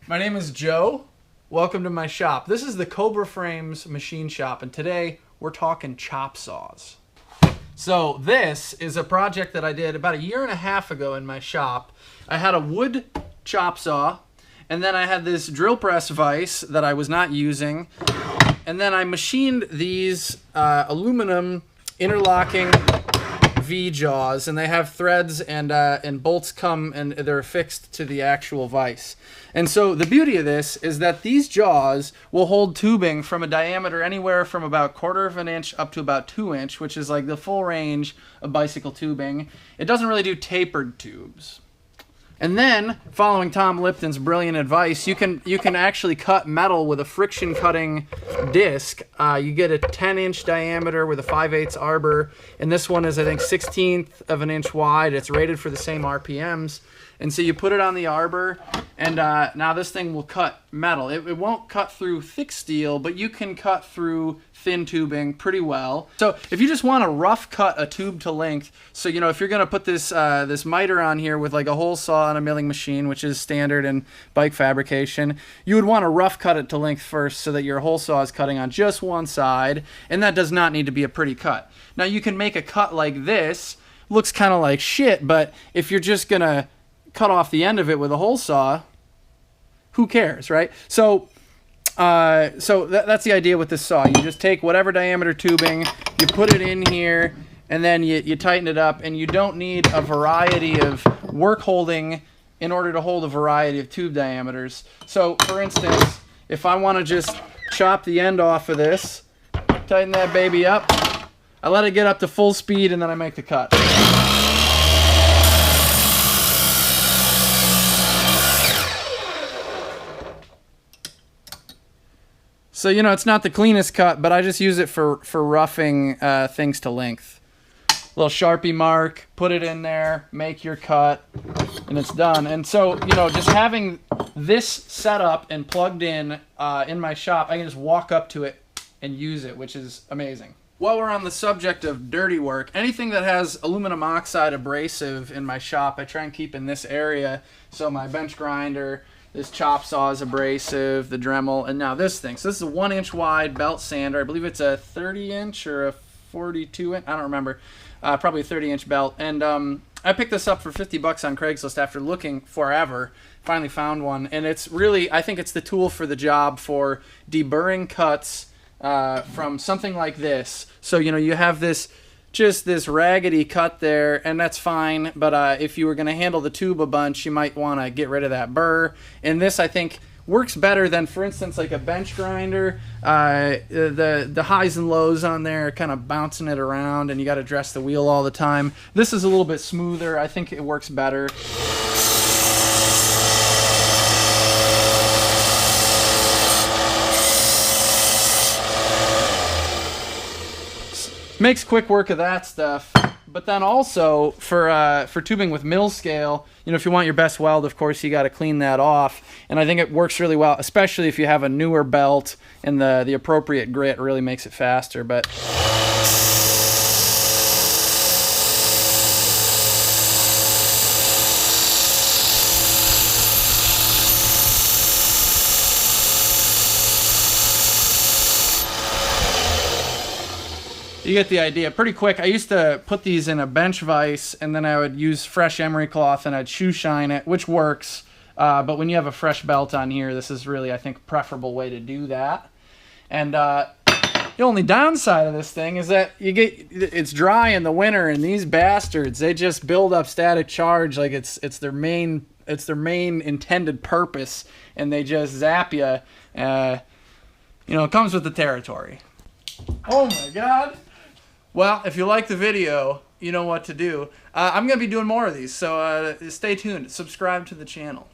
My name is Joe. Welcome to my shop. This is the Cobra Frames machine shop, and today we're talking chop saws. So this is a project that I did about 1.5 years ago in my shop. I had a wood chop saw, and then I had this drill press vise that I was not using, and then I machined these aluminum interlocking V-jaws, and they have threads and bolts come and they're affixed to the actual vise. And so the beauty of this is that these jaws will hold tubing from a diameter anywhere from about 1/4 inch up to about 2 inch, which is like the full range of bicycle tubing. It doesn't really do tapered tubes. And then, following Tom Lipton's brilliant advice, you can actually cut metal with a friction cutting disc. You get a 10-inch diameter with a 5/8 arbor, and this one is, I think, 1/16 of an inch wide. It's rated for the same RPMs. And so you put it on the arbor, and now this thing will cut metal. It won't cut through thick steel, but you can cut through thin tubing pretty well. So if you just want to rough cut a tube to length, so you know, if you're going to put this this miter on here with like a hole saw and a milling machine, which is standard in bike fabrication, you would want to rough cut it to length first so that your hole saw is cutting on just one side, and that does not need to be a pretty cut. Now you can make a cut like this. Looks kind of like shit, but if you're just going to cut off the end of it with a hole saw, who cares, right? So that's the idea with this saw. You just take whatever diameter tubing, you put it in here, and then you tighten it up, and you don't need a variety of work holding in order to hold a variety of tube diameters. So for instance, if I want to just chop the end off of this, tighten that baby up, I let it get up to full speed, and then I make the cut. So, you know, it's not the cleanest cut, but I just use it for roughing things to length. Little Sharpie mark, put it in there, make your cut, and it's done. And so, you know, just having this set up and plugged in my shop, I can just walk up to it and use it, which is amazing. While we're on the subject of dirty work, anything that has aluminum oxide abrasive in my shop, I try and keep in this area. So my bench grinder, this chop saw is abrasive, the Dremel, and now this thing. So this is a 1-inch wide belt sander. I believe it's a 30-inch or a 42-inch. I don't remember. Probably a 30-inch belt. And I picked this up for $50 on Craigslist after looking forever. Finally found one. And it's really, I think it's the tool for the job for deburring cuts from something like this. So, you know, you have just this raggedy cut there, and that's fine, but if you were going to handle the tube a bunch, you might want to get rid of that burr. And this, I think, works better than, for instance, like a bench grinder. The highs and lows on there are kind of bouncing it around, and you got to dress the wheel all the time. This is a little bit smoother. I think it works better. Makes quick work of that stuff, but then also for tubing with mill scale, you know, if you want your best weld, of course, you got to clean that off, and I think it works really well, especially if you have a newer belt, and the appropriate grit really makes it faster. But you get the idea. Pretty quick. I used to put these in a bench vise, and then I would use fresh emery cloth, and I'd shoe shine it, which works. But when you have a fresh belt on here, this is really, I think, a preferable way to do that. And the only downside of this thing is that it's dry in the winter, and these bastards, they just build up static charge like it's their main intended purpose, and they just zap you. You know, it comes with the territory. Oh my God. Well, if you like the video, you know what to do. I'm going to be doing more of these, so stay tuned. Subscribe to the channel.